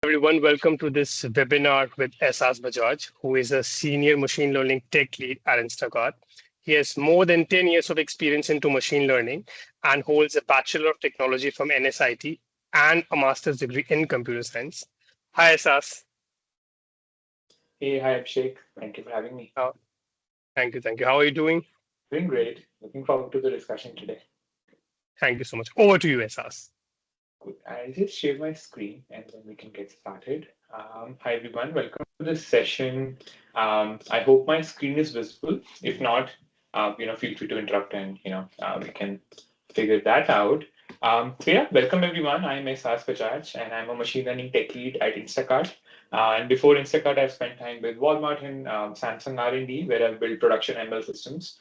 everyone. Welcome to this webinar with Ahsaas Bajaj, who is a senior machine learning tech lead at Instacart. He has more than 10 years of experience into machine learning and holds a Bachelor of Technology from NSIT and a master's degree in computer science. Hi, Ahsaas. Hey, hi Abhishek. Thank you for having me. Uh, thank you. How are you doing? Doing great. Looking forward to the discussion today. Thank you so much. Over to you, Ahsaas. Good. I'll just share my screen and then we can get started. Hi everyone, welcome to this session. I hope my screen is visible. If not, feel free to interrupt and we can figure that out. Welcome everyone. I'm Ahsaas Bajaj and I'm a machine learning tech lead at Instacart. And before Instacart, I've spent time with Walmart and Samsung R&D, where I've built production ML systems.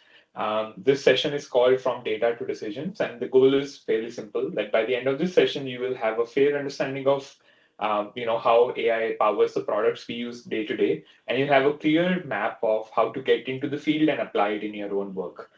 This session is called From Data to Decisions, and the goal is fairly simple. Like by the end of this session, you will have a fair understanding of how AI powers the products we use day to day, and you have a clear map of how to get into the field and apply it in your own work.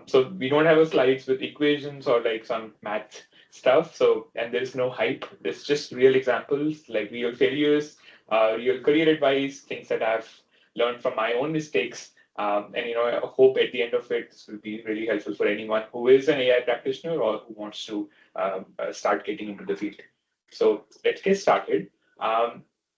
So we don't have a slides with equations or like some math stuff. So and there's no hype. It's just real examples, like real failures, real career advice, things that I've learned from my own mistakes. I hope at the end of it, this will be really helpful for anyone who is an AI practitioner or who wants to start getting into the field. So let's get started.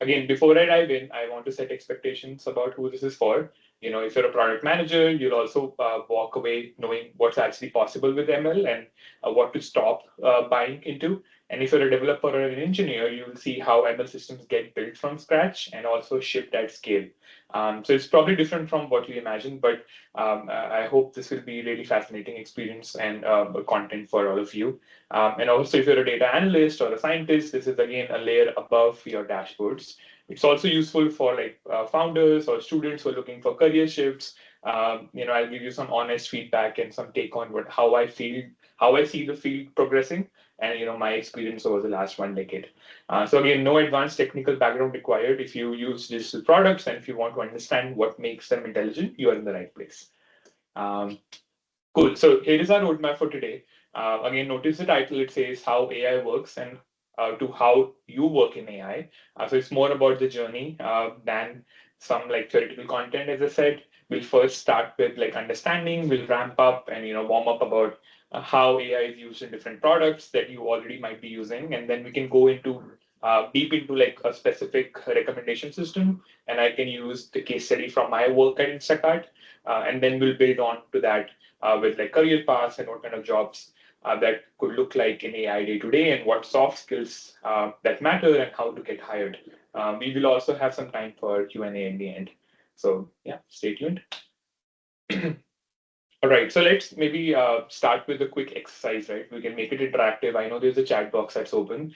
Again, before I dive in, I want to set expectations about who this is for. If you're a product manager, you'll also walk away knowing what's actually possible with ML and what to stop buying into. And if you're a developer or an engineer, you will see how ML systems get built from scratch and also shipped at scale. So it's probably different from what you imagine, but I hope this will be a really fascinating experience and content for all of you. And also, if you're a data analyst or a scientist, this is again a layer above your dashboards. It's also useful for like founders or students who are looking for career shifts. I'll give you some honest feedback and some take on how I feel, how I see the field progressing, and my experience over the last 1 decade. So again, no advanced technical background required. If you use digital products and if you want to understand what makes them intelligent, you are in the right place. Cool. So here is our roadmap for today. Again, notice the title. It says how AI works and to how you work in AI. So it's more about the journey than some like theoretical content. As I said, we'll first start with like understanding. We'll ramp up and warm up about how AI is used in different products that you already might be using, and then we can go into deep into like a specific recommendation system, and I can use the case study from my work at Instacart, and then we'll build on to that with like career paths and what kind of jobs that could look like in AI day to day, and what soft skills that matter and how to get hired. We will also have some time for Q&A in the end. So yeah, stay tuned. All right, so let's maybe start with a quick exercise, right? We can make it interactive. I know there's a chat box that's open.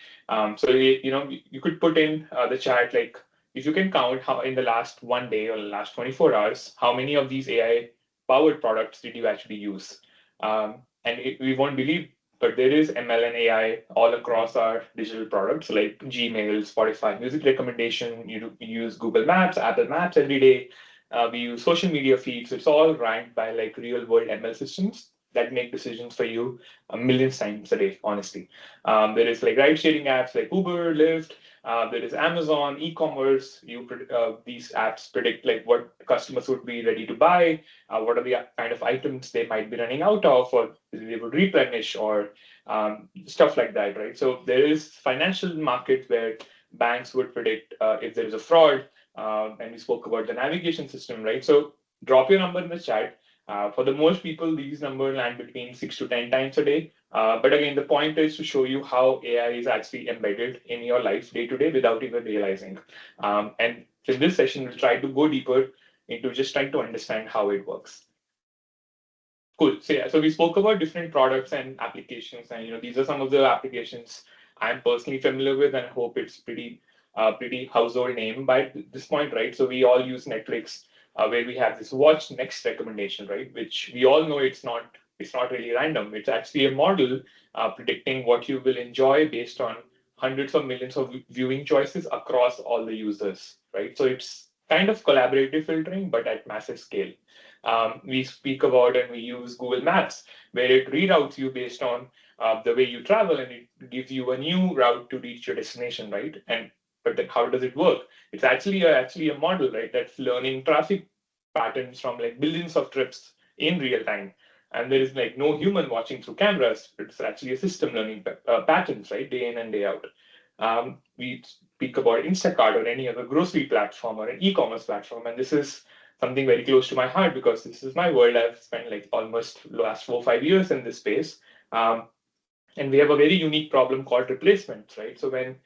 So you could put in the chat, like if you can count how in the last 1 day or the last 24 hours, how many of these AI powered products did you actually use? We won't believe, but there is ML and AI all across our digital products like Gmail, Spotify, music recommendation. You use Google Maps, Apple Maps every day. We use social media feeds. It's all ranked by like real world ML systems that make decisions for you a million times a day, honestly. There is like ride sharing apps like Uber, Lyft. There is Amazon, e-commerce. These apps predict like what customers would be ready to buy, what are the kind of items they might be running out of, or they would replenish, or stuff like that, right? So there is financial market where banks would predict if there is a fraud, and we spoke about the navigation system, right? So drop your number in the chat. For the most people, these numbers land between 6 to 10 times a day. But again, the point is to show you how AI is actually embedded in your life day to day without even realizing. And in this session, we'll try to go deeper into just trying to understand how it works. Cool. So yeah, so we spoke about different products and applications, and these are some of the applications I'm personally familiar with, and I hope it's pretty household name by this point, right? So we all use Netflix, where we have this watch next recommendation, right? Which we all know it's not really random. It's actually a model predicting what you will enjoy based on hundreds of millions of viewing choices across all the users, right? So it's kind of collaborative filtering, but at massive scale. We speak about and we use Google Maps, where it reroutes you based on the way you travel, and it gives you a new route to reach your destination, right? And But then how does it work? It's actually a model, right? That's learning traffic patterns from like billions of trips in real time. And there is like no human watching through cameras. It's actually a system learning patterns, right? Day in and day out. We speak about Instacart or any other grocery platform or an e-commerce platform, and this is something very close to my heart because this is my world. I've spent like almost the last 4 or 5 years in this space. And we have a very unique problem called replacement, right? So when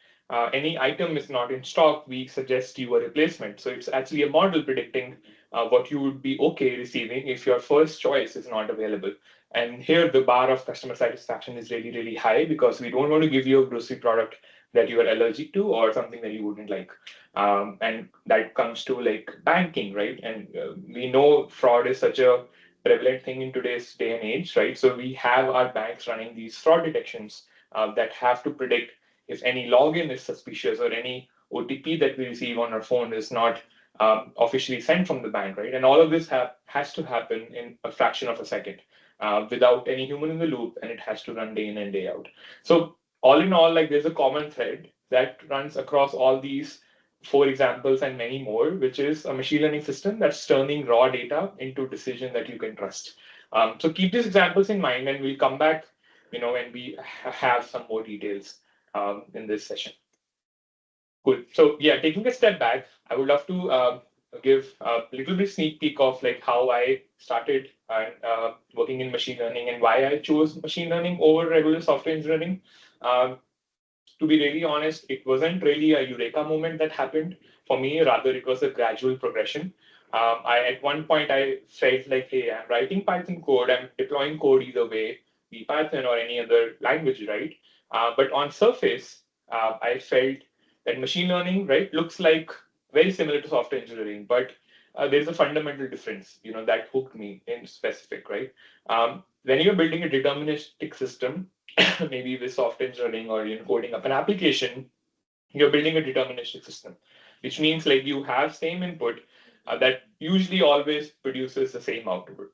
any item is not in stock, we suggest you a replacement. So it's actually a model predicting what you would be okay receiving if your first choice is not available. And here the bar of customer satisfaction is really, really high because we don't want to give you a grocery product that you are allergic to or something that you wouldn't like. And that comes to like banking, right? And we know fraud is such a prevalent thing in today's day and age, right? So we have our banks running these fraud detections that have to predict if any login is suspicious or any OTP that we receive on our phone is not officially sent from the bank, right? And all of this has to happen in a fraction of a second without any human in the loop, and it has to run day in and day out. So all in all, like there's a common thread that runs across all these four examples and many more, which is a machine learning system that's turning raw data into decision that you can trust. So keep these examples in mind, and we'll come back, when we have some more details in this session. Cool. So yeah, taking a step back, I would love to give a little bit sneak peek of like how I started working in machine learning and why I chose machine learning over regular software engineering. Um, to be really honest, it wasn't really a eureka moment that happened for me. Rather, it was a gradual progression. At one point I felt like, hey, I'm writing Python code, I'm deploying code either way, be Python or any other language, right? But on surface, I felt that machine learning, right, looks like very similar to software engineering, but there's a fundamental difference, that hooked me in specific, right? When you're building a deterministic system, maybe with software engineering or coding up an application, you're building a deterministic system, which means like you have same input that usually always produces the same output.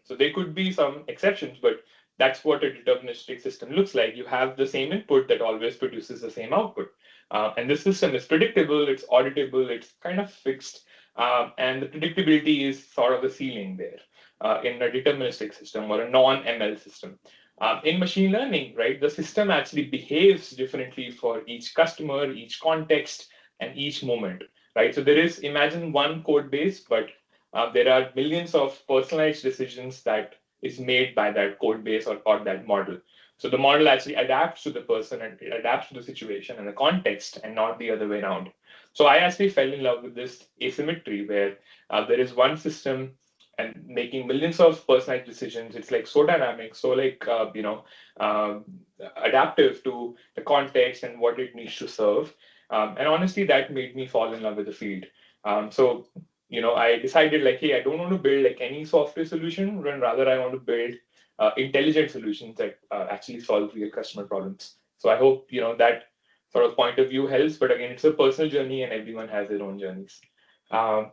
So there could be some exceptions, but that's what a deterministic system looks like. You have the same input that always produces the same output. And this system is predictable, it's auditable, it's kind of fixed, and the predictability is sort of the ceiling there in a deterministic system or a non-ML system. In machine learning, right, the system actually behaves differently for each customer, each context, and each moment, right? So there is, imagine one code base, but there are millions of personalized decisions that is made by that code base or that model. So the model actually adapts to the person and it adapts to the situation and the context and not the other way around. So I actually fell in love with this asymmetry where there is one system and making millions of personalized decisions. It's like so dynamic, so like uh, adaptive to the context and what it needs to serve. And honestly, that made me fall in love with the field. So I decided like, hey, I don't want to build like any software solution, when rather I want to build intelligent solutions that actually solve real customer problems. So I hope that sort of point of view helps. But again, it's a personal journey, and everyone has their own journeys. Um,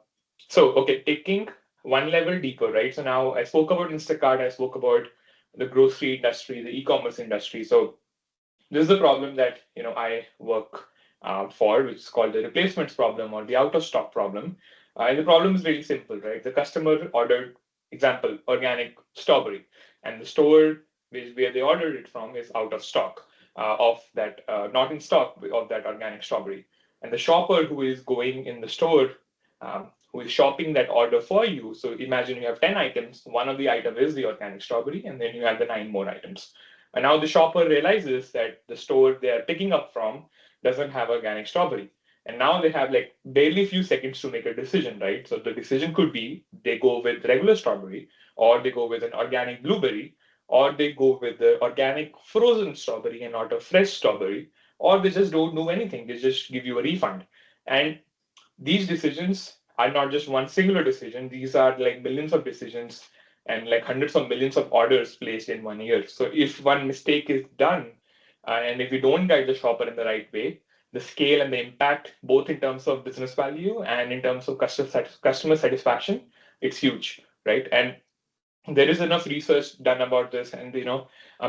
okay, taking one level deeper, right? So now I spoke about Instacart, I spoke about the grocery industry, the e-commerce industry. So this is the problem that I work for, which is called the replacements problem or the out of stock problem. And the problem is really simple, right? The customer ordered, example, organic strawberry, and the store where they ordered it from is out of stock of that, not in stock of that organic strawberry. And the shopper who is going in the store, who is shopping that order for you. So imagine you have 10 items. One of the item is the organic strawberry, and then you have the 9 more items. And now the shopper realizes that the store they are picking up from doesn't have organic strawberry. And now they have like barely a few seconds to make a decision, right? So the decision could be they go with regular strawberry, or they go with an organic blueberry, or they go with the organic frozen strawberry and not a fresh strawberry, or they just don't do anything. They just give you a refund. And these decisions are not just one singular decision. These are like millions of decisions and like hundreds of millions of orders placed in 1 year. So if one mistake is done, and if we don't guide the shopper in the right way, the scale and the impact, both in terms of business value and in terms of customer satisfaction, it's huge, right? And there is enough research done about this, and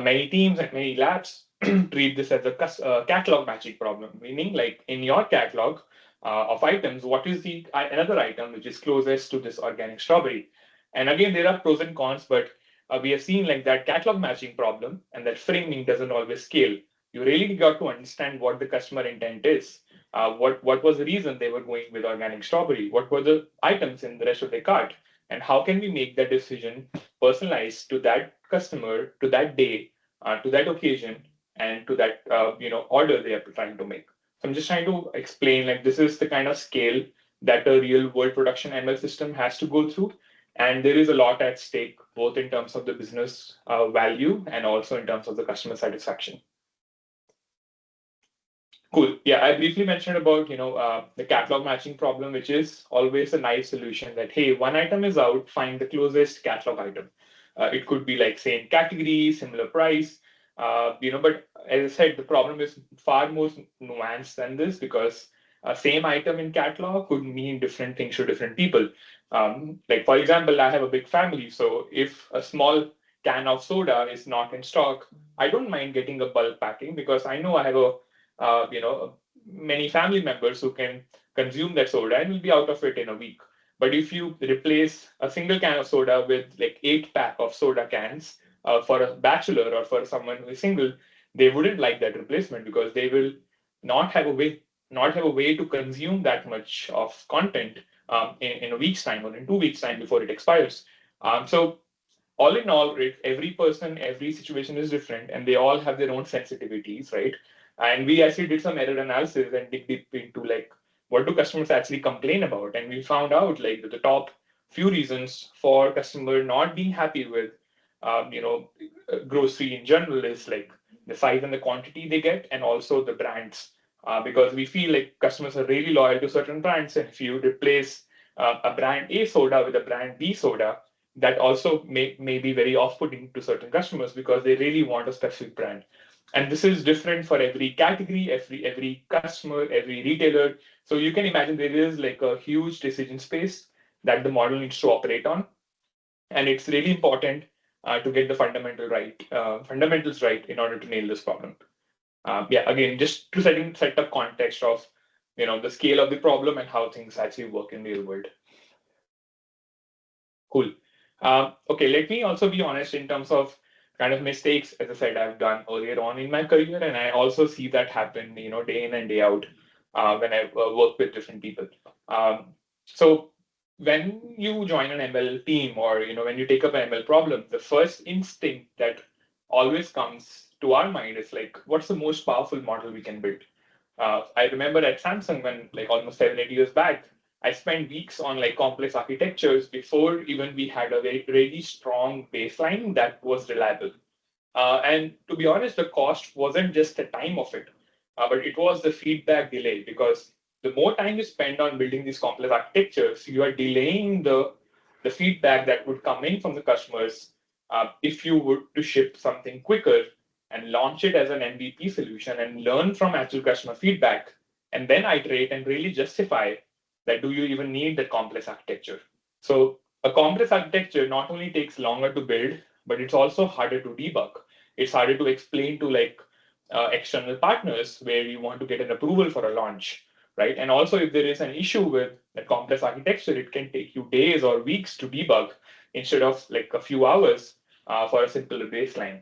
many teams and many labs treat this as a catalog matching problem, meaning like in your catalog of items, what is the another item which is closest to this organic strawberry? And again, there are pros and cons, but we have seen like that catalog matching problem and that framing doesn't always scale. You really got to understand what the customer intent is. What was the reason they were going with organic strawberry? What were the items in the rest of their cart? And how can we make that decision personalized to that customer, to that day, to that occasion, and to that order they are trying to make. So I'm just trying to explain like this is the kind of scale that a real world production ML system has to go through, and there is a lot at stake both in terms of the business value and also in terms of the customer satisfaction. Cool. Yeah, I briefly mentioned about the catalog matching problem, which is always a nice solution. That hey, one item is out, find the closest catalog item. It could be like same category, similar price, But as I said, the problem is far more nuanced than this because same item in catalog could mean different things to different people. Like for example, I have a big family, so if a small can of soda is not in stock, I don't mind getting a bulk packing because I know I have a many family members who can consume that soda and will be out of it in a week. But if you replace a single can of soda with like 8 pack of soda cans for a bachelor or for someone who is single, they wouldn't like that replacement because they will not have a way not have a way to consume that much of content in a week's time or in 2 weeks' time before it expires. So all in all, right, every person, every situation is different, and they all have their own sensitivities, right? And we actually did some error analysis and dig deep into like what do customers actually complain about, and we found out like that the top few reasons for customer not being happy with, um, you know, grocery in general is like the size and the quantity they get, and also the brands. Because we feel like customers are really loyal to certain brands, and if you replace a brand A soda with a brand B soda, that also may be very off-putting to certain customers because they really want a specific brand. And this is different for every category, every customer, every retailer. So you can imagine there is like a huge decision space that the model needs to operate on, and it's really important to get the fundamentals right in order to nail this problem. Yeah, again, just to set up context of the scale of the problem and how things actually work in the real world. Cool. Okay, let me also be honest in terms of kind of mistakes, as I said, I've done earlier on in my career, and I also see that happen, day in and day out when I work with different people. So when you join an ML team or when you take up an ML problem, the first instinct that always comes to our mind is like, what's the most powerful model we can build? I remember at Samsung when like almost 7 8 years back, I spent weeks on like complex architectures before even we had a very really strong baseline that was reliable. And to be honest, the cost wasn't just the time of it, but it was the feedback delay because the more time you spend on building these complex architectures, you are delaying the feedback that would come in from the customers if you were to ship something quicker and launch it as an MVP solution and learn from actual customer feedback and then iterate and really justify that do you even need that complex architecture. So a complex architecture not only takes longer to build, but it's also harder to debug. It's harder to explain to like external partners where you want to get an approval for a launch, right? And also if there is an issue with the complex architecture, it can take you days or weeks to debug instead of like a few hours for a simpler baseline.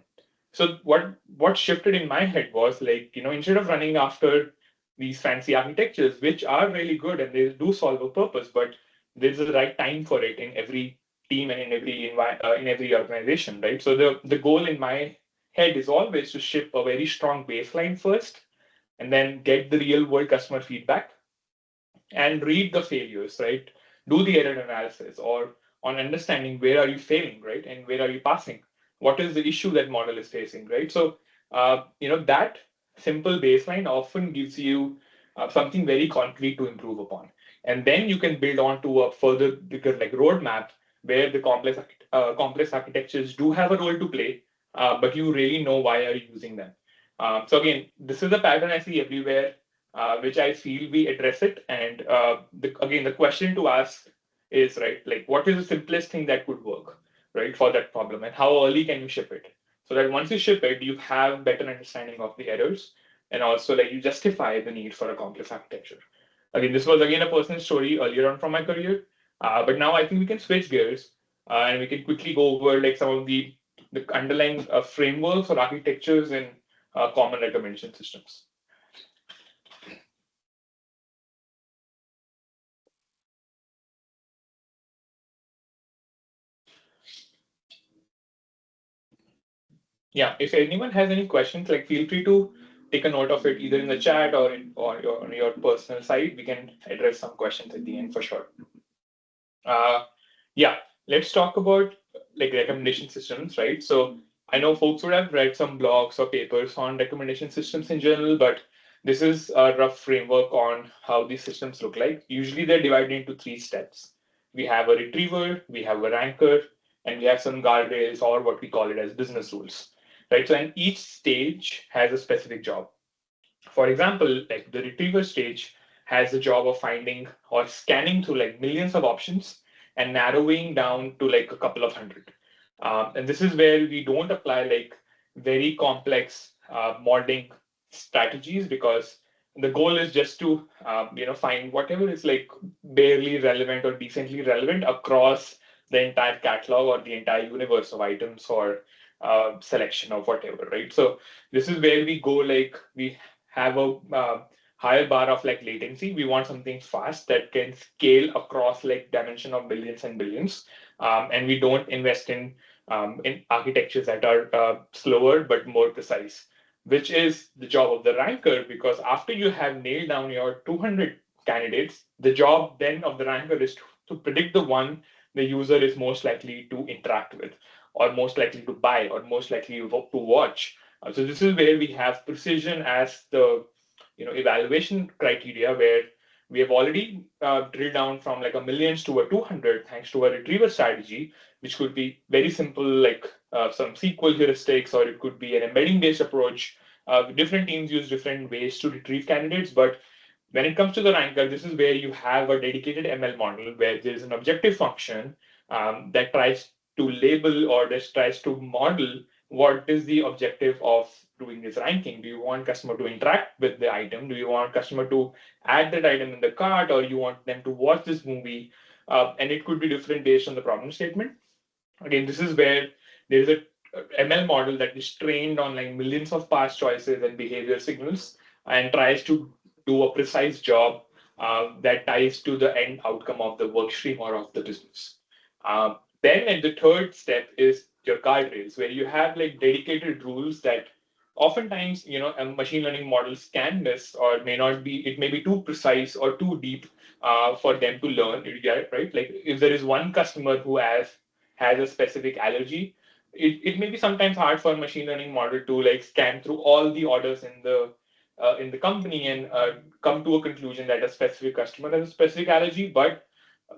So what shifted in my head was like, instead of running after these fancy architectures, which are really good and they do solve a purpose, but there's the right time for it in every team and in every organization, right? So the goal in my head is always to ship a very strong baseline first, and then get the real world customer feedback and read the failures, right? Do the error analysis or on understanding where are you failing, right? And where are you passing? What is the issue that model is facing, right? So, that simple baseline often gives you something very concrete to improve upon. And then you can build on to a further bigger like roadmap where the complex architectures do have a role to play, but you really know why are you using them. So again, this is a pattern I see everywhere, which I feel we address it. And again, the question to ask is right, like what is the simplest thing that could work, right, for that problem, and how early can you ship it? so that once you ship it, you have better understanding of the errors, and also like you justify the need for a complex architecture. Again, this was again a personal story earlier on from my career, but now I think we can switch gears and we can quickly go over like some of the underlying frameworks or architectures in common recommendation systems. Yeah, if anyone has any questions, like feel free to take a note of it either in the chat or on your personal site. We can address some questions at the end for sure. Uh, yeah, let's talk about like recommendation systems, right? So I know folks would have read some blogs or papers on recommendation systems in general, but this is a rough framework on how these systems look like. Usually they're divided into three steps. We have a retriever, we have a ranker, and we have some guardrails or what we call it as business rules, right? So and each stage has a specific job. For example, like the retriever stage has the job of finding or scanning through like millions of options and narrowing down to like a couple of hundred. And this is where we don't apply like very complex modeling strategies, because the goal is just to find whatever is like barely relevant or decently relevant across the entire catalog or the entire universe of items or selection of whatever, right? So this is where we go like we have a higher bar of like latency. We want something fast that can scale across like dimension of billions and billions, and we don't invest in architectures that are slower but more precise, which is the job of the ranker. Because after you have nailed down your 200 candidates, the job then of the ranker is to predict the one the user is most likely to interact with, or most likely to buy, or most likely to watch. So this is where we have precision as the evaluation criteria, where we have already drilled down from like a millions to a 200 thanks to a retrieval strategy, which could be very simple, like some SQL heuristics, or it could be an embedding based approach. Different teams use different ways to retrieve candidates, but when it comes to the ranker, this is where you have a dedicated ML model where there is an objective function that tries to label or just tries to model what is the objective of doing this ranking. Do you want customer to interact with the item? Do you want customer to add that item in the cart, or you want them to watch this movie? And it could be different based on the problem statement. Again, this is where there is a ML model that is trained on like millions of past choices and behavior signals, and tries to do a precise job that ties to the end outcome of the work stream or of the business. Then, and the third step is your guardrails, where you have like dedicated rules that oftentimes machine learning models can miss, or may not be. It may be too precise or too deep for them to learn. You get it, right? Like if there is one customer who has a specific allergy, it may be sometimes hard for a machine learning model to like scan through all the orders in the company and come to a conclusion that a specific customer has a specific allergy. But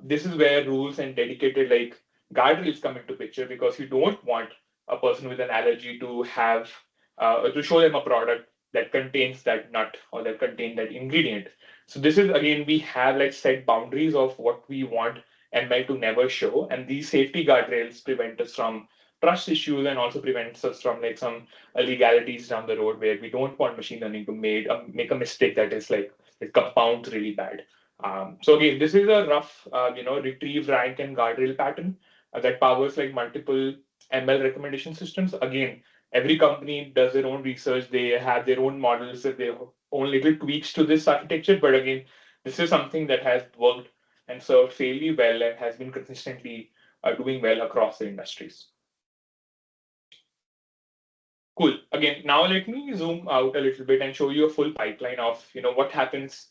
this is where rules and dedicated like guardrails come into picture, because you don't want a person with an allergy to have to show them a product that contains that nut or that contain that ingredient. So this is again, we have like set boundaries of what we want ML to never show, and these safety guardrails prevent us from trust issues and also prevents us from like some legalities down the road, where we don't want machine learning to make a mistake that is like it compounds really bad. So again, this is a rough, retrieve, rank, and guardrail pattern that powers like multiple ML recommendation systems. Again, every company does their own research. They have their own models, their own little tweaks to this architecture. But again, this is something that has worked and served fairly well and has been consistently doing well across the industries. Cool. Again, now let me zoom out a little bit and show you a full pipeline of what happens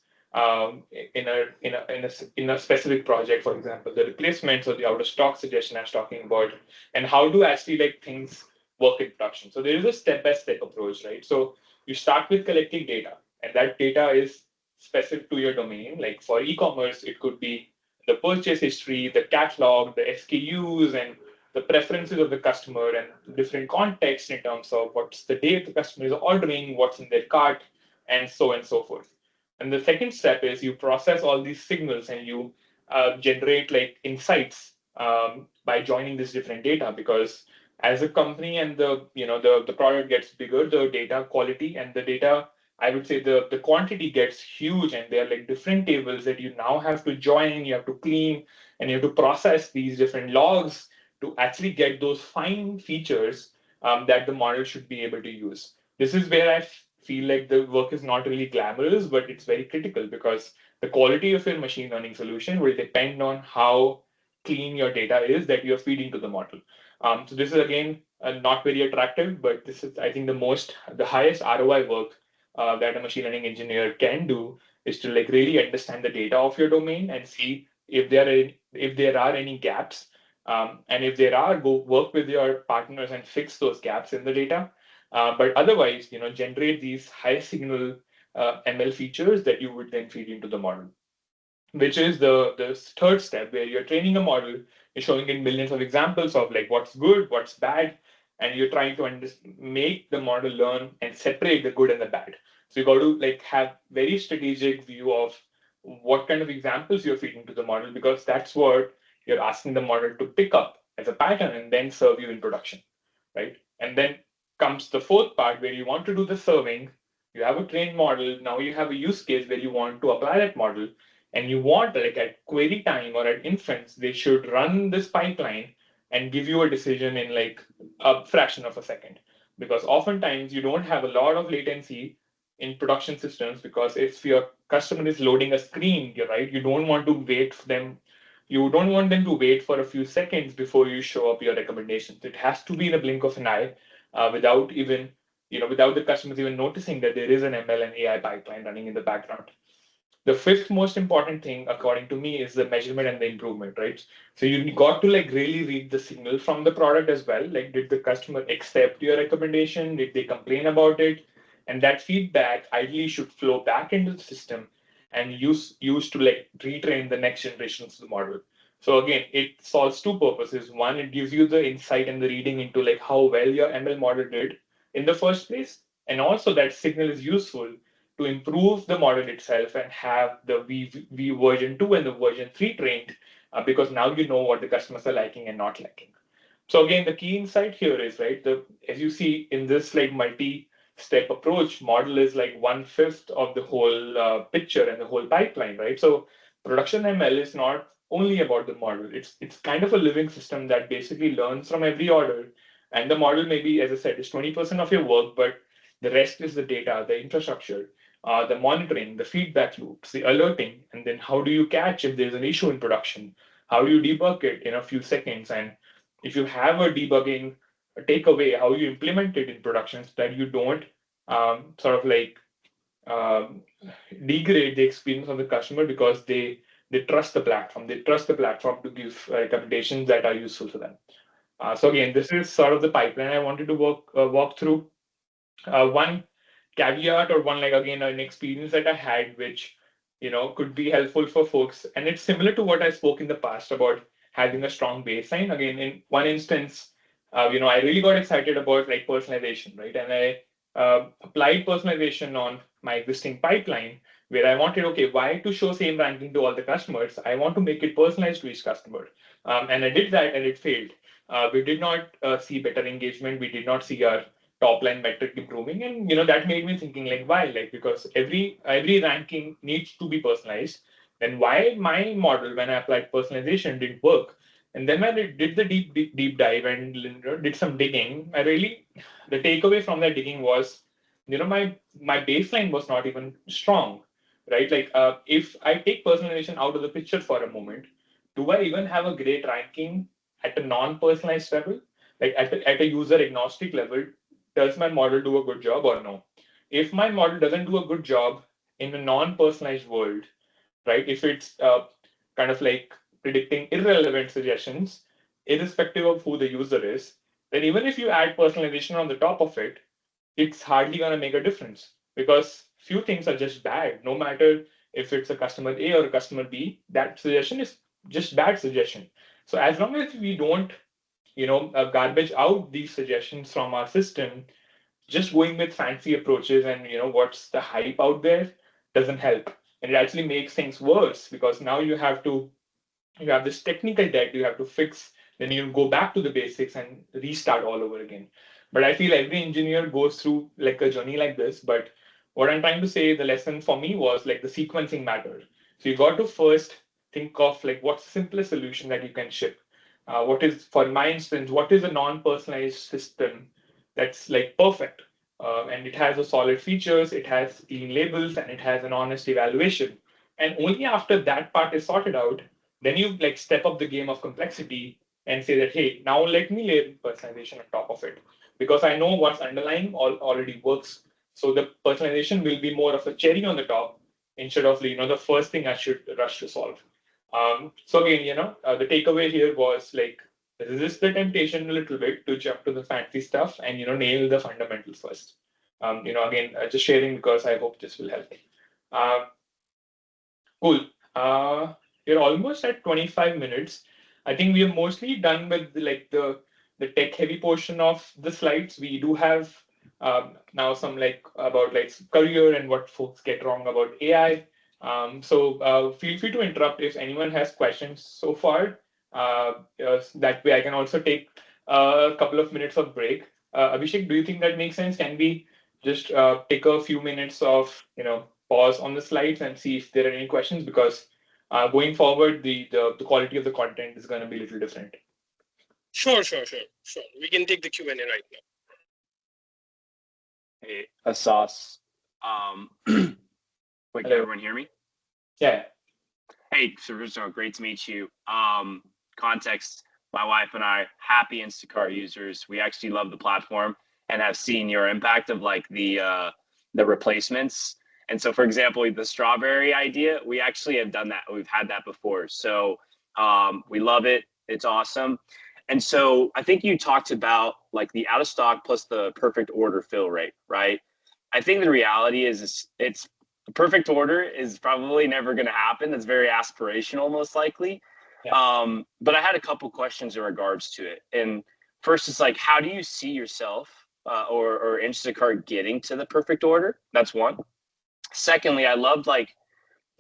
in a specific project. For example, the replacements or the out of stock suggestion I was talking about, and how do actually like things work in production. So there is a step by step approach, right? So you start with collecting data, and that data is specific to your domain. Like for e-commerce, it could be the purchase history, the catalog, the SKUs, and the preferences of the customer, and different contexts in terms of what's the date the customer is ordering, what's in their cart, and so on and so forth. And the second step is you process all these signals and you generate like insights by joining this different data, because as a company and the product gets bigger, the data quality and the data, I would say the quantity gets huge, and there are like different tables that you now have to join, you have to clean, and you have to process these different logs to actually get those fine features that the model should be able to use. This is where I feel like the work is not really glamorous, but it's very critical because the quality of your machine learning solution will depend on how clean your data is that you're feeding to the model. So this is again not very attractive, but this is, I think, the highest ROI work that a machine learning engineer can do is to like really understand the data of your domain and see if there are any gaps, and if there are, go work with your partners and fix those gaps in the data. But otherwise, generate these high signal ML features that you would then feed into the model, which is the third step where you're training a model, you're showing it millions of examples of like what's good, what's bad, and you're trying to make the model learn and separate the good and the bad. So you got to like have very strategic view of what kind of examples you're feeding to the model, because that's what you're asking the model to pick up as a pattern and then serve you in production, right? And then comes the fourth part where you want to do the serving. You have a trained model. Now you have a use case where you want to apply that model, and you want like at query time or at inference, they should run this pipeline and give you a decision in like a fraction of a second. Because oftentimes you don't have a lot of latency in production systems, because if your customer is loading a screen, you're right, you don't want them to wait for a few seconds before you show up your recommendations. It has to be in a blink of an eye, without even, without the customers even noticing that there is an ML and AI pipeline running in the background. The fifth most important thing, according to me, is the measurement and the improvement, right? So you got to like really read the signal from the product as well. Like, did the customer accept your recommendation? Did they complain about it? And that feedback ideally should flow back into the system and use to like retrain the next generations of the model. So again, it solves two purposes. One, it gives you the insight and the reading into like how well your ML model did in the first place, and also that signal is useful to improve the model itself and have the V version 2 and the version 3 trained, because now you know what the customers are liking and not liking. So again, the key insight here is, right, as you see in this like multi-step approach, model is like 1/5 of the whole picture and the whole pipeline, right? So production ML is not only about the model. It's kind of a living system that basically learns from every order. And the model maybe, as I said, is 20% of your work, but the rest is the data, the infrastructure, the monitoring, the feedback loops, the alerting, and then how do you catch if there's an issue in production? How do you debug it in a few seconds? And if you have a debugging takeaway, how you implement it in production so that you don't sort of like um, degrade the experience of the customer, because they trust the platform. They trust the platform to give recommendations that are useful to them. So again, this is sort of the pipeline I wanted to walk through. One caveat, or one like again an experience that I had, which could be helpful for folks, and it's similar to what I spoke in the past about having a strong baseline. Again, in one instance, I really got excited about like personalization, right? And I applied personalization on my existing pipeline, where I wanted, okay, why to show same ranking to all the customers? I want to make it personalized to each customer, and I did that, and it failed. We did not see better engagement. We did not see our top line metric improving, and that made me thinking like, why? Like, because every ranking needs to be personalized, then why my model, when I applied personalization, didn't work? And then when I did the deep dive and did some digging, I really, the takeaway from that digging was, my baseline was not even strong, right? Like, if I take personalization out of the picture for a moment, do I even have a great ranking at a non-personalized level? Like at a user agnostic level, does my model do a good job or no? If my model doesn't do a good job in a non-personalized world, right? If it's kind of like predicting irrelevant suggestions, irrespective of who the user is, then even if you add personalization on the top of it, it's hardly going to make a difference, because few things are just bad. No matter if it's a customer A or a customer B, that suggestion is just bad suggestion. So as long as we don't, garbage out these suggestions from our system, just going with fancy approaches and what's the hype out there doesn't help, and it actually makes things worse, because now you have this technical debt you have to fix then you go back to the basics and restart all over again. But I feel every engineer goes through like a journey like this. But what I'm trying to say, the lesson for me was like the sequencing mattered. So you got to first think of like what's the simplest solution that you can ship. What is, for my instance, what is a non-personalized system that's like perfect, and it has a solid features, it has clean labels, and it has an honest evaluation. And only after that part is sorted out, then you like step up the game of complexity and say that, hey, now let me layer personalization on top of it because I know what's underlying already works. So the personalization will be more of a cherry on the top instead of the first thing I should rush to solve. So again, the takeaway here was like resist the temptation a little bit to jump to the fancy stuff and nail the fundamentals first. Again, just sharing because I hope this will help. Uh, Cool. We're almost at 25 minutes. I think we are mostly done with the tech heavy portion of the slides. We do have now some like about like career and what folks get wrong about AI. So feel free to interrupt if anyone has questions so far. That way I can also take a couple of minutes of break. Abhishek, do you think that makes sense? Can we just take a few minutes of pause on the slides and see if there are any questions because going forward the quality of the content is going to be a little different. Sure. We can take the Q&A right now. Hey, Ahsaas. Wait, can Hello. everyone hear me? Yeah. Hey, so great to meet you. Context, my wife and I, happy Instacart users. We actually love the platform and have seen your impact of like the replacements. And so, for example, the strawberry idea, we actually have done that. We've had that before. So we love it. It's awesome. And so I think you talked about like the out of stock plus the perfect order fill rate, right? I think the reality is it's a perfect order is probably never going to happen. That's very aspirational, most likely. Yeah. But I had a couple questions in regards to it. And first, it's like, how do you see yourself or Instacart getting to the perfect order? That's one. Secondly, I loved like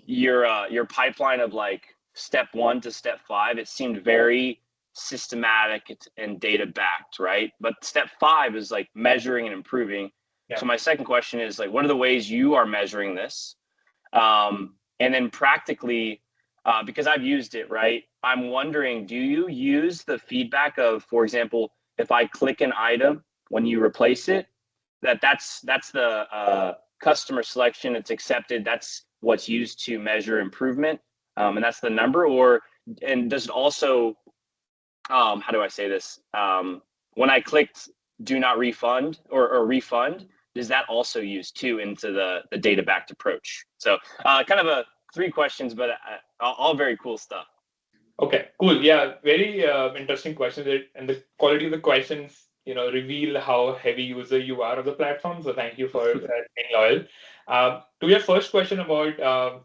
your pipeline of like step 1 to step 5. It seemed very systematic and data backed, right? But step 5 is like measuring and improving. Yeah. So my second question is like, what are the ways you are measuring this? And then practically, because I've used it, right? I'm wondering, do you use the feedback of, for example, if I click an item when you replace it, that's the customer selection, it's accepted, that's what's used to measure improvement, and that's the number, and does it also, how do I say this? When I clicked do not refund or refund, does that also use too into the data backed approach? So kind of a 3 questions, but all very cool stuff. Okay, cool. Yeah, very interesting questions. And the quality of the questions, reveal how heavy user you are of the platform. So thank you for being loyal. To your first question about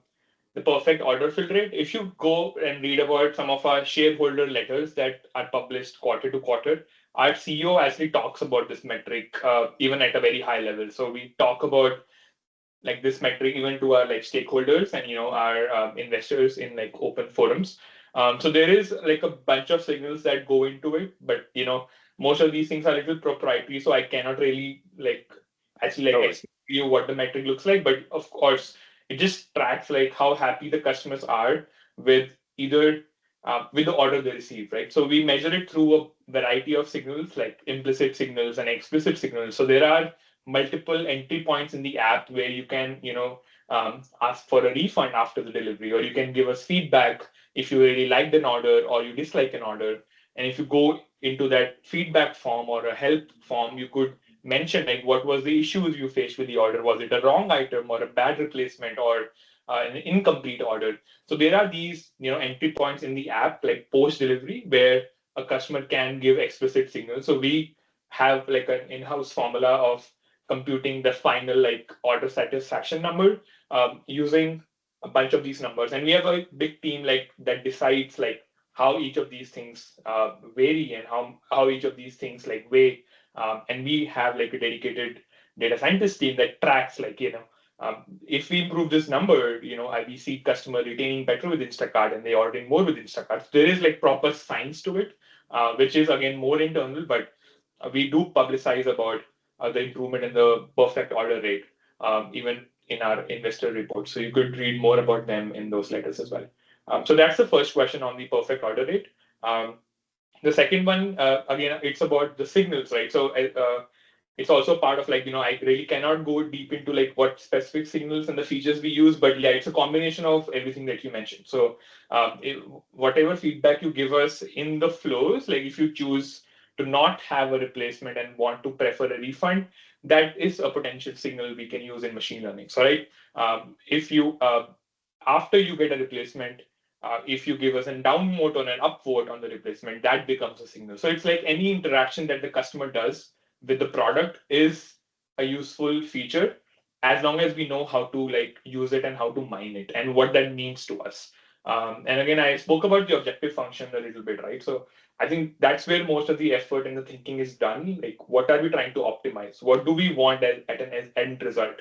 the perfect order fill rate, if you go and read about some of our shareholder letters that are published quarter to quarter, our CEO actually talks about this metric even at a very high level. So we talk about like this metric even to our like stakeholders and our investors in like open forums. So there is like a bunch of signals that go into it, but most of these things are a little proprietary, so I cannot really like actually like Totally. explain to you what the metric looks like. But of course, it just tracks like how happy the customers are with either with the order they receive, right? So we measure it through a variety of signals, like implicit signals and explicit signals. So there are multiple entry points in the app where you can, ask for a refund after the delivery, or you can give us feedback if you really liked an order or you dislike an order. And if you go into that feedback form or a help form, you could mention like what was the issues you faced with the order. Was it a wrong item or a bad replacement or an incomplete order? So there are these, entry points in the app like post delivery where a customer can give explicit signals. So we have like an in-house formula of computing the final like order satisfaction number using a bunch of these numbers, and we have a big team like that decides like how each of these things vary and how each of these things like weigh, and we have like a dedicated data scientist team that tracks like if we improve this number, we see customer retaining better with Instacart and they ordering more with Instacart. So there is like proper science to it. which is again more internal, but we do publicize about the improvement in the perfect order rate, even in our investor report. So you could read more about them in those letters as well. So that's the first question on the perfect order rate. Um, the second one, again, it's about the signals, right? So it's also part of like, I really cannot go deep into like what specific signals and the features we use, but yeah, it's a combination of everything that you mentioned. So whatever feedback you give us in the flows, like if you choose to not have a replacement and want to prefer a refund, that is a potential signal we can use in machine learning. So right, if you after you get a replacement, if you give us a down vote or an up vote on the replacement, that becomes a signal. So it's like any interaction that the customer does with the product is a useful feature as long as we know how to like use it and how to mine it and what that means to us. And again, I spoke about the objective function a little bit, right? So I think that's where most of the effort and the thinking is done. Like, what are we trying to optimize? What do we want at an end result?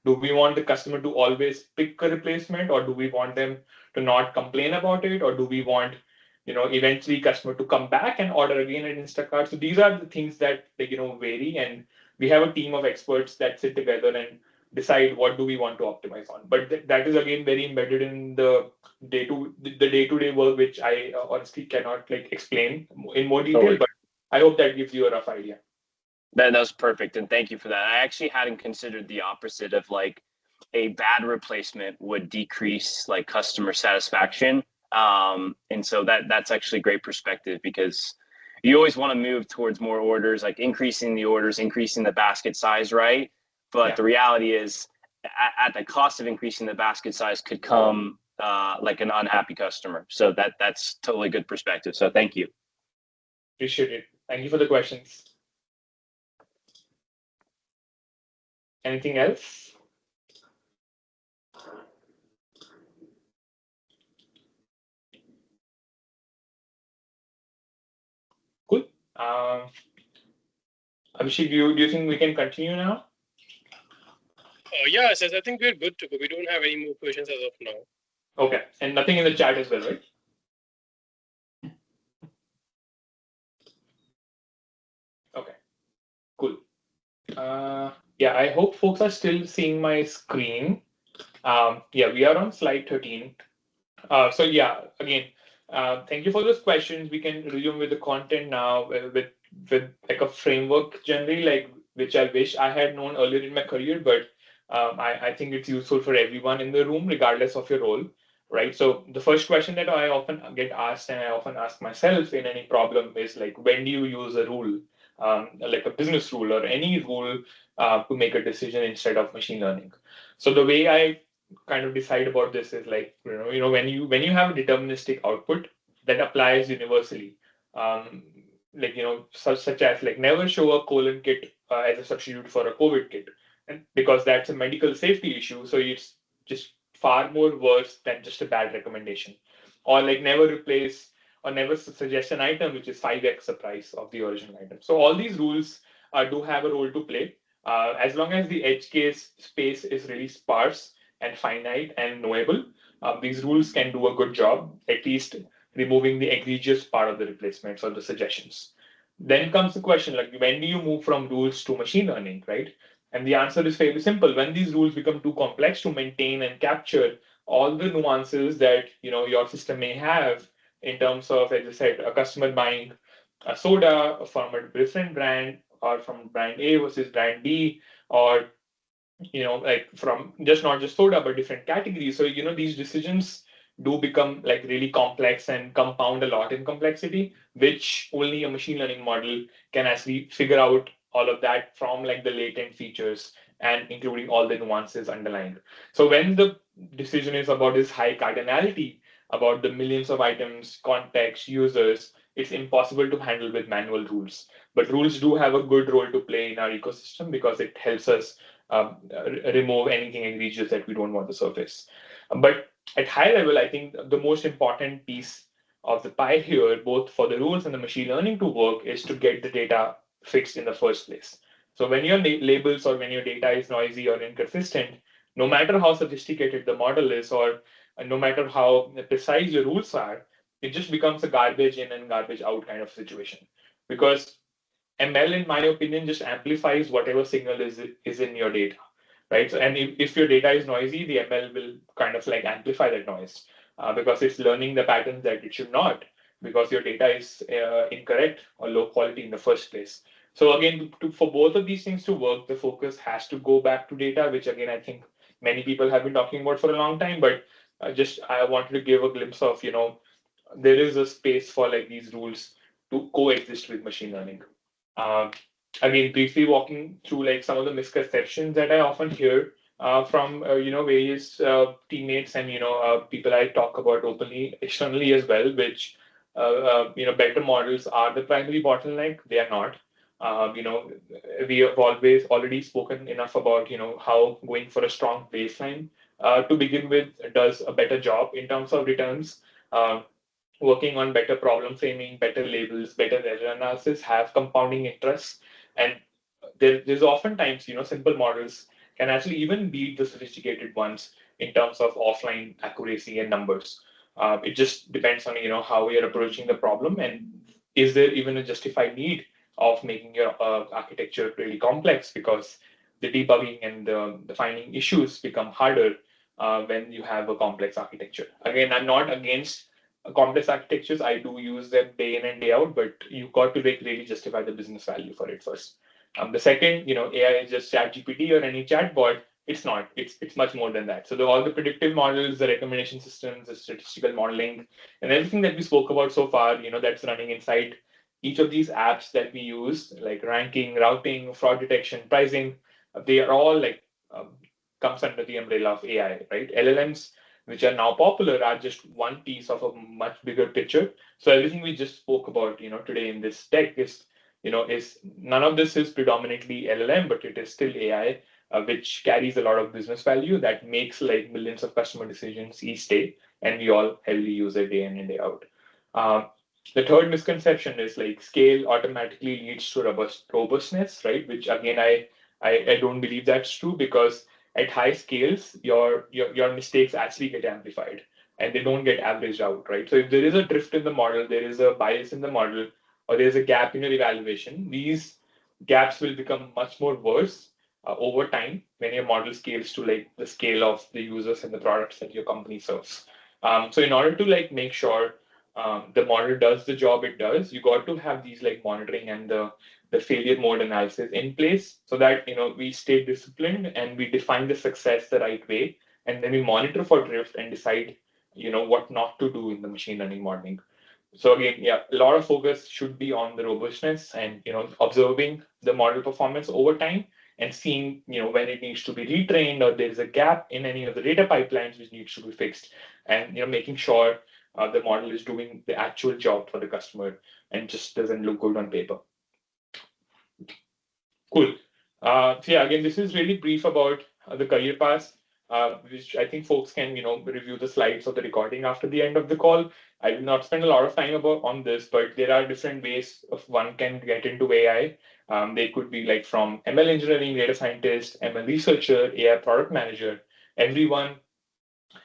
Do we want the customer to always pick a replacement, or do we want them to not complain about it, or do we want eventually customer to come back and order again at Instacart? So these are the things that like vary, and we have a team of experts that sit together and decide what do we want to optimize on. But that is again very embedded in the day-to-day work, which I honestly cannot like explain in more detail. Totally. But I hope that gives you a rough idea. That was perfect, and thank you for that. I actually hadn't considered the opposite of like a bad replacement would decrease like customer satisfaction. And so that's actually great perspective, because you always want to move towards more orders, like increasing the orders, increasing the basket size, right? But the reality is, at the cost of increasing the basket size could come like an unhappy customer. So that's totally good perspective. So thank you. Appreciate it. Thank you for the questions. Anything else? Cool. Abhishek, do you think we can continue now? Yeah, Says, I think we're good to go. We don't have any more questions as of now. Okay, and nothing in the chat as well, right? Okay, cool. Yeah, I hope folks are still seeing my screen. Yeah, we are on slide 13. So yeah, again, thank you for those questions. We can resume with the content now with like a framework generally, like which I wish I had known earlier in my career, but I think it's useful for everyone in the room, regardless of your role, right? So the first question that I often get asked, and I often ask myself in any problem, is like, when do you use a rule, like a business rule or any rule, to make a decision instead of machine learning? So the way I kind of decide about this is like, when you have a deterministic output that applies universally, um, like such as like never show a colon kit as a substitute for a COVID kit, and because that's a medical safety issue, so it's just far more worse than just a bad recommendation. Or like never replace or never suggest an item which is 5x the price of the original item. So all these rules do have a role to play, as long as the edge case space is really sparse and finite and knowable. These rules can do a good job, at least removing the egregious part of the replacements or the suggestions. Then comes the question, like, when do you move from rules to machine learning, right? And the answer is fairly simple. When these rules become too complex to maintain and capture all the nuances that your system may have, in terms of, as I said, a customer buying a soda from a different brand, or from brand A versus brand B, or like from just not just soda but different categories. So these decisions do become like really complex and compound a lot in complexity, which only a machine learning model can actually figure out all of that from like the latent features and including all the nuances underlying. So when the decision is about this high cardinality, about the millions of items, context, users, it's impossible to handle with manual rules. But rules do have a good role to play in our ecosystem, because it helps us remove anything egregious that we don't want to surface. But at high level, I think the most important piece of the pie here, both for the rules and the machine learning to work, is to get the data fixed in the first place. So when your labels or when your data is noisy or inconsistent, no matter how sophisticated the model is, or no matter how precise your rules are, it just becomes a garbage in and garbage out kind of situation. Because ML, in my opinion, just amplifies whatever signal is in your data, right? So, and if your data is noisy, the ML will kind of like amplify that noise because it's learning the patterns that it should not, because your data is incorrect or low quality in the first place. So again, for both of these things to work, the focus has to go back to data, which again I think many people have been talking about for a long time. But just I wanted to give a glimpse of there is a space for like these rules to coexist with machine learning. Um, Again, briefly walking through like some of the misconceptions that I often hear from various teammates and people I talk about openly externally as well, which better models are the primary bottleneck. They are not. We have always already spoken enough about how going for a strong baseline to begin with does a better job in terms of returns. Uh, Working on better problem framing, better labels, better error analysis have compounding interests. And there's oftentimes, simple models can actually even beat the sophisticated ones in terms of offline accuracy and numbers. It just depends on, how you're approaching the problem and is there even a justified need of making your architecture really complex, because the debugging and the finding issues become harder when you have a complex architecture. Again, I'm not against complex architectures. I do use them day in and day out, but you got to like really justify the business value for it first. The second, AI is just ChatGPT or any chatbot. It's not. It's much more than that. So all the predictive models, the recommendation systems, the statistical modeling, and everything that we spoke about so far, that's running inside each of these apps that we use, like ranking, routing, fraud detection, pricing. They are all like comes under the umbrella of AI, right? LLMs, which are now popular, are just one piece of a much bigger picture. So everything we just spoke about, today in this tech is none of this is predominantly LLM, but it is still AI, which carries a lot of business value that makes like millions of customer decisions each day, and we all heavily use it day in and day out. Um, the third misconception is like scale automatically leads to robustness, right? Which again, I don't believe that's true, because at high scales, your mistakes actually get amplified and they don't get averaged out, right? So if there is a drift in the model, there is a bias in the model, or there's a gap in your evaluation, these gaps will become much more worse over time when your model scales to like the scale of the users and the products that your company serves. So in order to like make sure the model does the job it does, you got to have these like monitoring and the failure mode analysis in place, so that we stay disciplined and we define the success the right way, and then we monitor for drift and decide what not to do in the machine learning modeling. So again, yeah, a lot of focus should be on the robustness and observing the model performance over time and seeing when it needs to be retrained or there is a gap in any of the data pipelines which needs to be fixed, and making sure the model is doing the actual job for the customer and just doesn't look good on paper. Cool. So yeah, again, this is really brief about the career path, which I think folks can, review the slides of the recording after the end of the call. I will not spend a lot of time on this, but there are different ways of one can get into AI. They could be like from ML engineering, data scientist, ML researcher, AI product manager. Everyone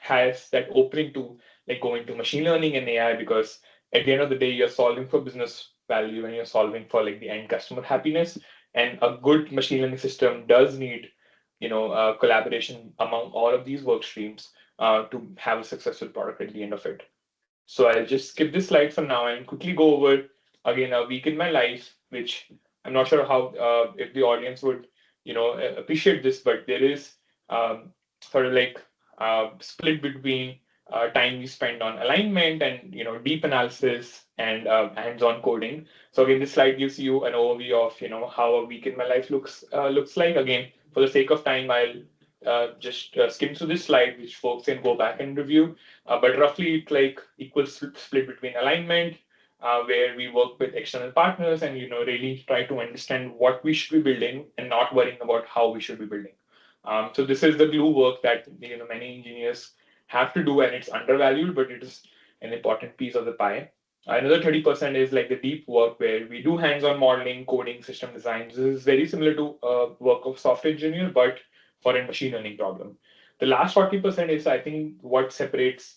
has that opening to like go into machine learning and AI, because at the end of the day, you're solving for business value and you're solving for like the end customer happiness. And a good machine learning system does need, collaboration among all of these work streams to have a successful product at the end of it. So I'll just skip this slide for now and quickly go over again a week in my life, which I'm not sure how if the audience would appreciate this, but there is sort of like split between time we spend on alignment and deep analysis and hands-on coding. So again, this slide gives you an overview of how a week in my life looks like. Again, for the sake of time, I'll just skim through this slide, which folks can go back and review. But roughly, it's like equal split between alignment, where we work with external partners and really try to understand what we should be building and not worrying about how we should be building. So this is the glue work that many engineers have to do, and it's undervalued, but it is an important piece of the pie. Another 30% is like the deep work where we do hands-on modeling, coding, system design. This is very similar to work of software engineer, but for a machine learning problem. The last 40% is, I think, what separates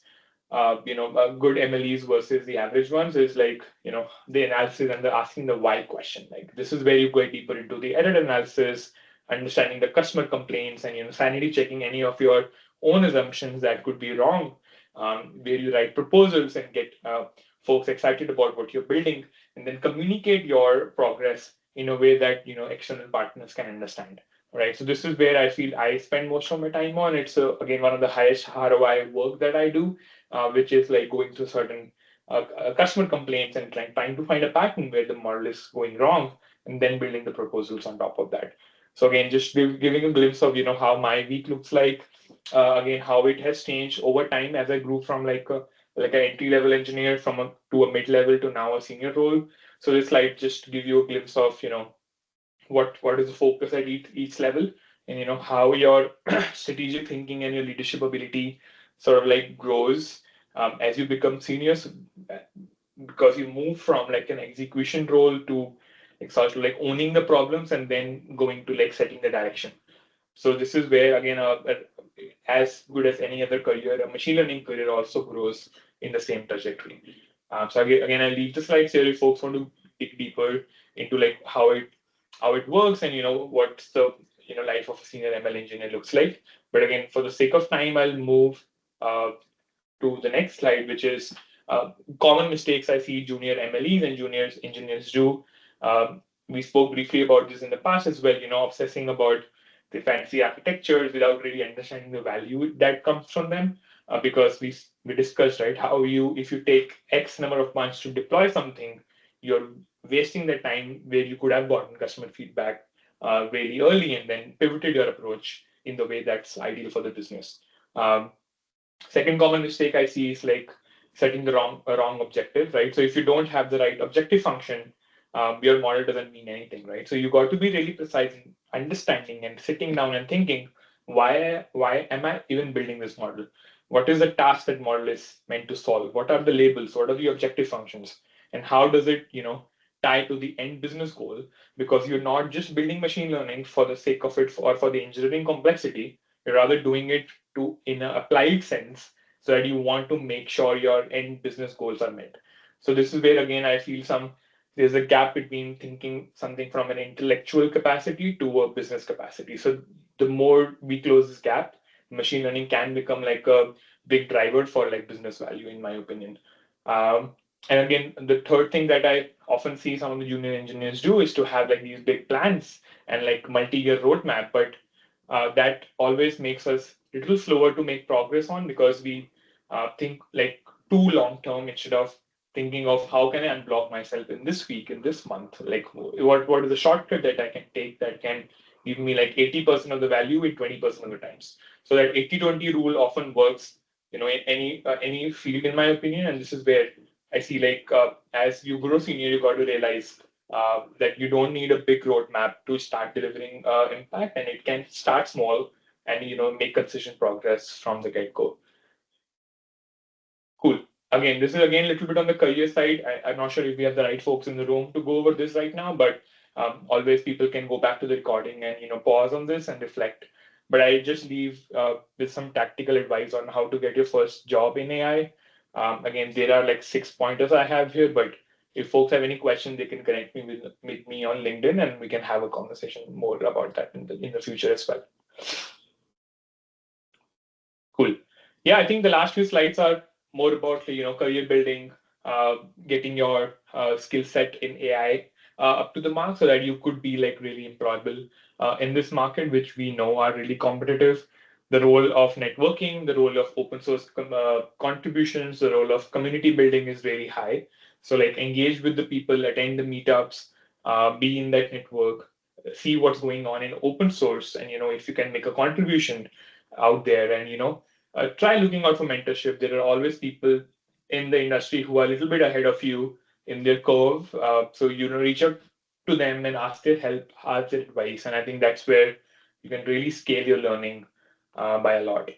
good MLEs versus the average ones is like, the analysis and the asking the why question. Like this is where you go deeper into the edit analysis, understanding the customer complaints, and sanity checking any of your own assumptions that could be wrong. Where you write proposals and get folks excited about what you're building, and then communicate your progress in a way that external partners can understand. Right. So this is where I feel I spend most of my time on. It's again one of the highest ROI work that I do, which is like going through certain customer complaints and trying to find a pattern where the model is going wrong, and then building the proposals on top of that. So again, just giving a glimpse of how my week looks like. Again, how it has changed over time as I grew from like an entry level engineer to a mid level to now a senior role. So this slide just give you a glimpse of what is the focus at each level, and how your strategic thinking and your leadership ability sort of like grows as you become seniors, because you move from like an execution role to like sort of like owning the problems and then going to like setting the direction. So this is where again, as good as any other career, a machine learning career also grows in the same trajectory. So again, I leave the slides here if folks want to dig deeper into like how it works, and what's the life of a senior ML engineer looks like. But again, for the sake of time, I'll move uh, to the next slide, which is common mistakes I see junior MLEs and juniors engineers do. We spoke briefly about this in the past as well, obsessing about the fancy architectures without really understanding the value that comes from them. Because we discussed, right, how if you take X number of months to deploy something, you're wasting the time where you could have gotten customer feedback very early and then pivoted your approach in the way that's ideal for the business. Um, Second common mistake I see is like setting the wrong objective, right? So if you don't have the right objective function, your model doesn't mean anything, right? So you got to be really precise in understanding and sitting down and thinking, why am I even building this model? What is the task that model is meant to solve? What are the labels? What are the objective functions? And how does it, tie to the end business goal? Because you're not just building machine learning for the sake of it or for the engineering complexity. You're rather doing it to in an applied sense, so that you want to make sure your end business goals are met. So this is where again I feel there's a gap between thinking something from an intellectual capacity to a business capacity. So the more we close this gap, machine learning can become like a big driver for like business value, in my opinion. Um, and again, the third thing that I often see some of the junior engineers do is to have like these big plans and like multi-year roadmap, but that always makes us a little slower to make progress on, because we think like too long term instead of thinking of how can I unblock myself in this week, in this month, like what is the shortcut that I can take that can give me like 80% of the value in 20% of the times. So that 80-20 rule often works, in any field, in my opinion. And this is where I see like as you grow senior, you got to realize that you don't need a big roadmap to start delivering impact, and it can start small and make consistent progress from the get-go. Cool. Again, this is again a little bit on the career side. I'm not sure if we have the right folks in the room to go over this right now, but always people can go back to the recording and pause on this and reflect. But I just leave with some tactical advice on how to get your first job in AI. Again, there are like 6 pointers I have here, but if folks have any questions, they can connect me with me on LinkedIn, and we can have a conversation more about that in the future as well. Cool. Yeah, I think the last few slides are more about career building, getting your skill set in AI up to the mark, so that you could be like really employable in this market, which we know are really competitive. The role of networking, the role of open source contributions, the role of community building is really high. So like engage with the people, attend the meetups, be in that network, see what's going on in open source, and if you can make a contribution out there, and try looking out for mentorship. There are always people in the industry who are a little bit ahead of you in their curve. So reach out to them and ask their help, ask their advice, and I think that's where you can really scale your learning by a lot.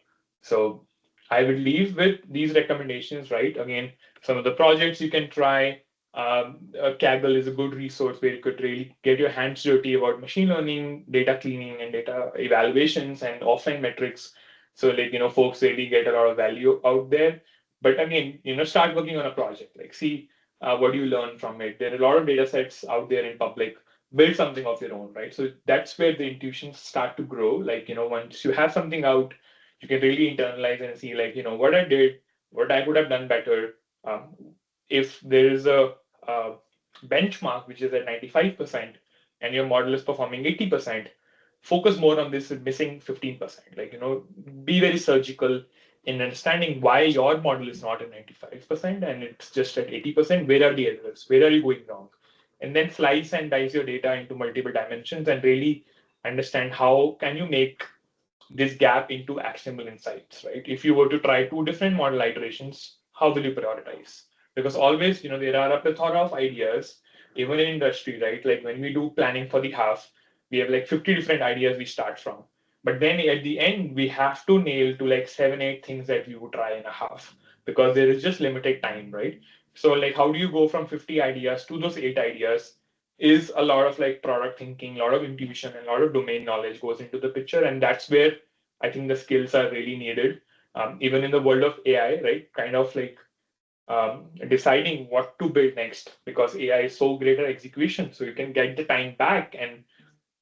So I would leave with these recommendations, right? Again, some of the projects you can try. Kaggle is a good resource where you could really get your hands dirty about machine learning, data cleaning, and data evaluations and offline metrics. So like folks really get a lot of value out there. But again, start working on a project. Like, see what do you learn from it. There are a lot of data sets out there in public. Build something of your own, right? So that's where the intuitions start to grow. Like, once you have something out, you can really internalize and see, like, what I did, what I could have done better. Um, if there is a benchmark which is at 95% and your model is performing 80%, focus more on this missing 15%. Like, be very surgical in understanding why your model is not at 95% and it's just at 80%. Where are the errors? Where are you going wrong? And then slice and dice your data into multiple dimensions and really understand how can you make this gap into actionable insights, right? If you were to try two different model iterations, how will you prioritize? Because always, there are a plethora of ideas, even in industry, right? Like when we do planning for the half, we have like 50 different ideas we start from. But then at the end, we have to nail to like 7, 8 things that we would try in a half because there is just limited time, right? So like how do you go from 50 ideas to those 8 ideas is a lot of like product thinking, a lot of intuition, and a lot of domain knowledge goes into the picture. And that's where I think the skills are really needed. Even in the world of AI, right? Kind of like deciding what to build next because AI is so great at execution. So you can get the time back and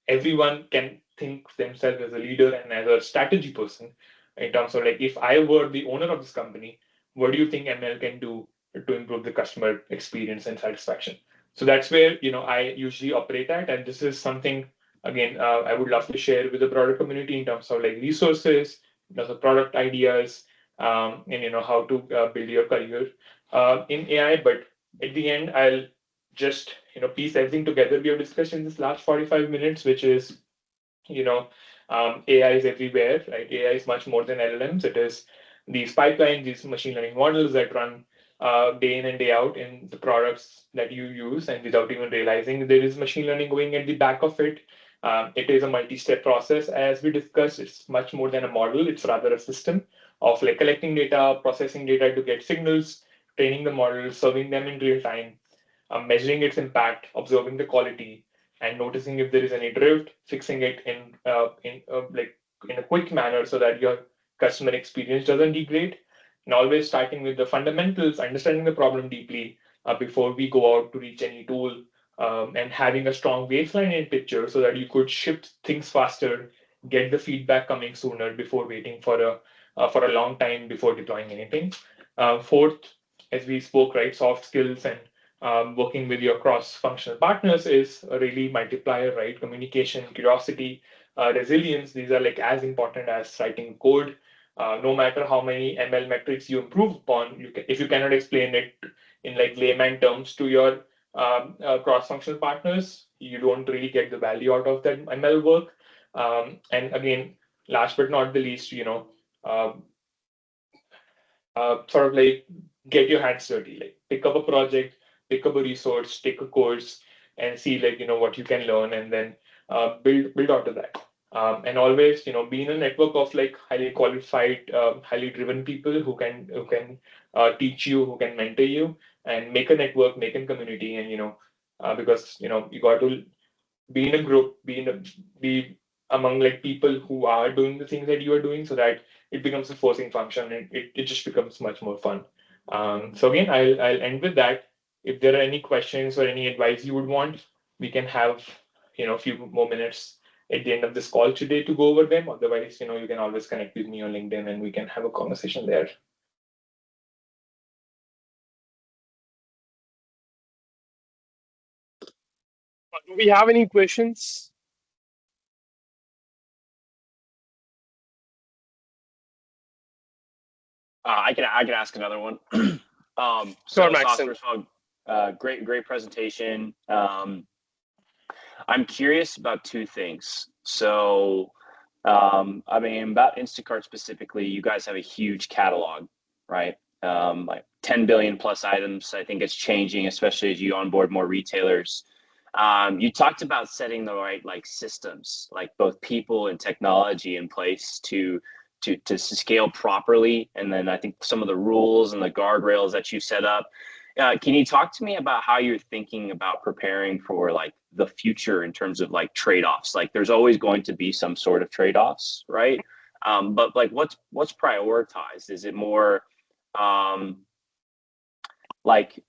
everyone can think themselves as a leader and as a strategy person in terms of like if I were the owner of this company, what do you think ML can do to improve the customer experience and satisfaction? So that's where I usually operate at, and this is something again I would love to share with the broader community in terms of like resources, in terms of product ideas, and how to build your career in AI. But at the end, I'll just piece everything together we have discussed in this last 45 minutes, which is you know AI is everywhere, right? AI is much more than LLMs. It is these pipelines, these machine learning models that run day in and day out in the products that you use, and without even realizing there is machine learning going at the back of it. It is a multi-step process, as we discussed. It's much more than a model. It's rather a system of like collecting data, processing data to get signals, training the model, serving them in real time, measuring its impact, observing the quality, and noticing if there is any drift, fixing it in a quick manner so that your customer experience doesn't degrade. And always starting with the fundamentals, understanding the problem deeply before we go out to reach any tool, and having a strong baseline in picture so that you could ship things faster, get the feedback coming sooner before waiting for a long time before deploying anything. Fourth, as we spoke, right, soft skills and working with your cross-functional partners is a really multiplier, right? Communication, curiosity, resilience, these are like as important as writing code. No matter how many ML metrics you improve upon, if you cannot explain it in like layman terms to your cross-functional partners, you don't really get the value out of that ML work. And again, last but not the least, uh, sort of like get your hands dirty, like pick up a project, pick up a resource, take a course, and see like what you can learn, and then build out of that. And always be in a network of like highly qualified, highly driven people who can teach you, who can mentor you, and make a network, make a community, and because you got to be in a group, be among like people who are doing the things that you are doing, so that it becomes a forcing function and it just becomes much more fun. So again, I'll end with that. If there are any questions or any advice you would want, we can have a few more minutes at the end of this call today to go over them. Otherwise, you can always connect with me on LinkedIn and we can have a conversation there. Do we have any questions? I can ask another one. Sure, Sauce, Maxim. first of all, great presentation. I'm curious about two things. So, I mean, about Instacart specifically, you guys have a huge catalog, right? Like 10 billion plus items. I think it's changing, especially as you onboard more retailers. You talked about setting the right like systems, like both people and technology in place to scale properly, and then I think some of the rules and the guardrails that you set up. Can you talk to me about how you're thinking about preparing for like the future in terms of like trade-offs? Like there's always going to be some sort of trade-offs, right? But like what's prioritized? Is it more like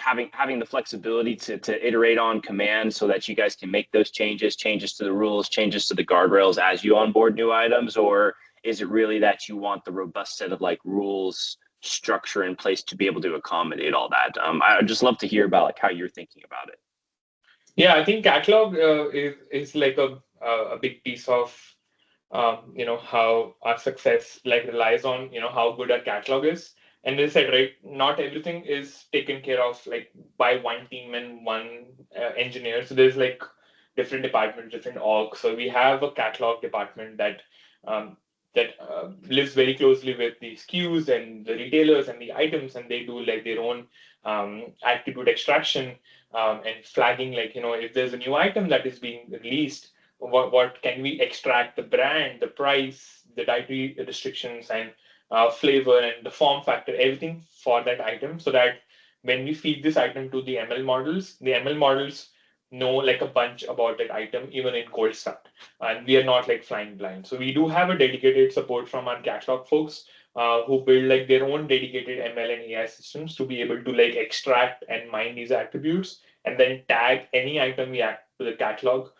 having the flexibility to iterate on command so that you guys can make those changes to the rules, changes to the guardrails as you onboard new items? Or is it really that you want the robust set of like rules structure in place to be able to accommodate all that? I'd just love to hear about like how you're thinking about it. Yeah, I think catalog is like a big piece of how our success like relies on how good our catalog is. And they said, right, not everything is taken care of like by one team and one engineer. So there's like different departments, different orgs. So we have a catalog department um, that lives very closely with the SKUs and the retailers and the items, and they do like their own attribute extraction and flagging, like if there's a new item that is being released, what can we extract, the brand, the price, the dietary restrictions, and flavor and the form factor, everything for that item, so that when we feed this item to the ML models know like a bunch about that item, even in cold start. And we are not like flying blind. So we do have a dedicated support from our catalog folks who build like their own dedicated ML and AI systems to be able to like extract and mine these attributes and then tag any item we add to the catalog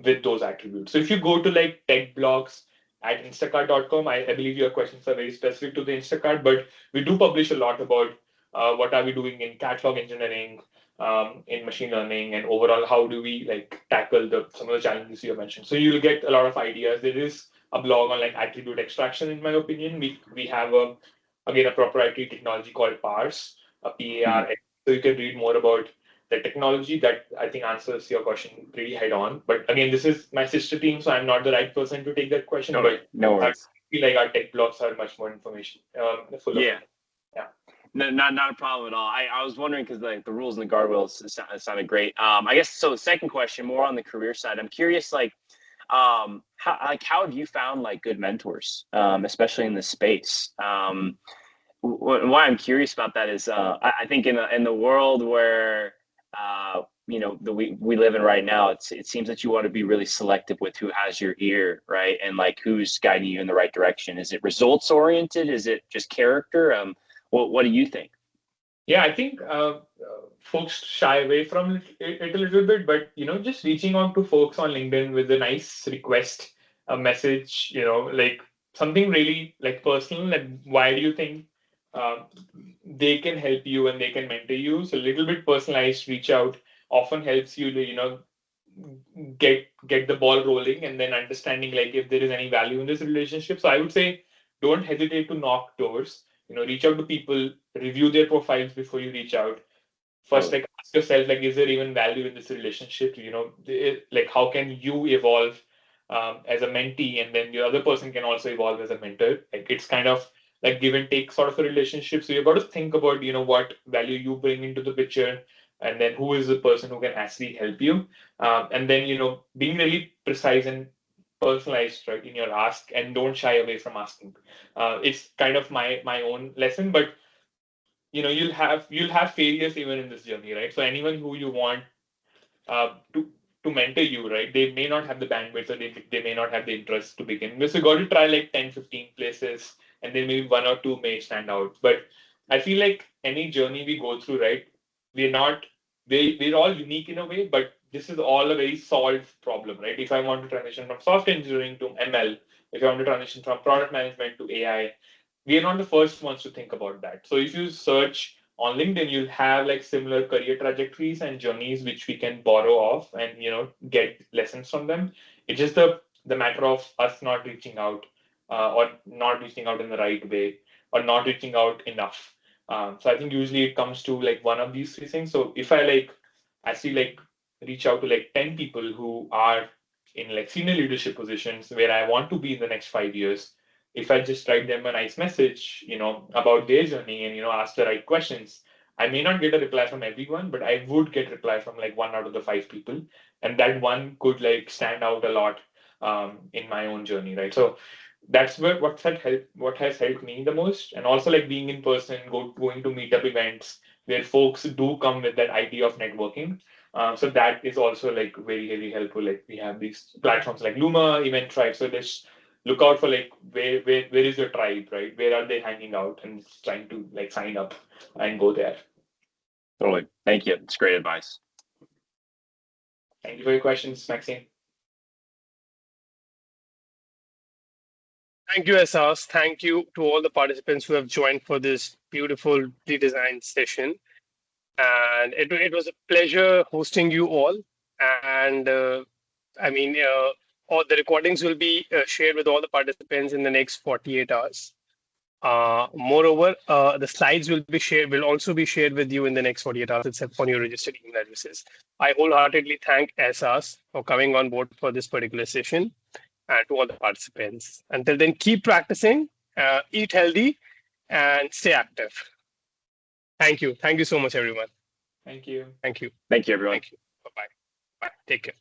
with those attributes. So if you go to like tech blogs at instacart.com, I believe your questions are very specific to the Instacart, but we do publish a lot about what are we doing in catalog engineering, in machine learning, and overall how do we like tackle some of the challenges you mentioned. So you'll get a lot of ideas. There is a blog on like attribute extraction. In my opinion, we have a proprietary technology called PARS, PARS. So you can read more about the technology. That I think answers your question pretty head on. But again, this is my sister team, so I'm not the right person to take that question. But No I worries. feel like our tech blogs are much more information, full of. Yeah. Yeah. No, not a problem at all. I was wondering because like the rules and the guardrails sounded great. I guess so. The second question, more on the career side, I'm curious, how have you found like good mentors, especially in this space? Why I'm curious about that is I think in the world where we live in right now, it seems that you want to be really selective with who has your ear, right? And like who's guiding you in the right direction. Is it results oriented? Is it just character? What do you think? Yeah, I think folks shy away from it a little bit, but just reaching out to folks on LinkedIn with a nice request, a message, like something really like personal. Like, why do you think uh, they can help you and they can mentor you? So a little bit personalized reach out often helps you to get the ball rolling, and then understanding like if there is any value in this relationship. So I would say don't hesitate to knock doors. Reach out to people, review their profiles before you reach out. First, Totally. like ask yourself, like, is there even value in this relationship? Like how can you evolve as a mentee, and then the other person can also evolve as a mentor. Like it's kind of like give and take sort of a relationship. So you've got to think about what value you bring into the picture, and then who is the person who can actually help you. And then being really precise and personalized, right, in your ask, and don't shy away from asking. It's kind of my own lesson, but you'll have failures even in this journey, right? So anyone who you want to mentor you, right, they may not have the bandwidth, or they may not have the interest to begin with. So you got to try like 10, 15 places, and then maybe one or two may stand out. But I feel like any journey we go through, right, we're not we're all unique in a way, but this is all a very solved problem, right? If I want to transition from software engineering to ML, if I want to transition from product management to AI, we are not the first ones to think about that. So if you search on LinkedIn, you'll have like similar career trajectories and journeys which we can borrow off and get lessons from them. It's just the matter of us not reaching out, or not reaching out in the right way, or not reaching out enough. So I think usually it comes to like one of these three things. So if I like actually like reach out to like 10 people who are in like senior leadership positions where I want to be in the next 5 years, if I just write them a nice message, about their journey, and ask the right questions, I may not get a reply from everyone, but I would get reply from like one out of the five people, and that one could like stand out a lot in my own journey, right? So that's what has helped me the most, and also like being in person, going to meetup events where folks do come with that idea of networking. So that is also like very helpful. Like we have these platforms like Luma, Eventbrite. So there's look out for like where is your tribe, right? Where are they hanging out and trying to like sign up and go there. Totally. Thank you. It's great advice. Thank you for your questions, Maxine. Thank you, Asas. Thank you to all the participants who have joined for this beautiful redesigned session. And it was a pleasure hosting you all. And I mean, all the recordings will be shared with all the participants in the next 48 hours. Moreover, the slides will also be shared with you in the next 48 hours, except on your registered email addresses. I wholeheartedly thank SAS for coming on board for this particular session and to all the participants. Until then, keep practicing, eat healthy, and stay active. Thank you. Thank you so much, everyone. Thank you. Thank you. Thank you, everyone. Thank you. Bye-bye. Bye. Take care.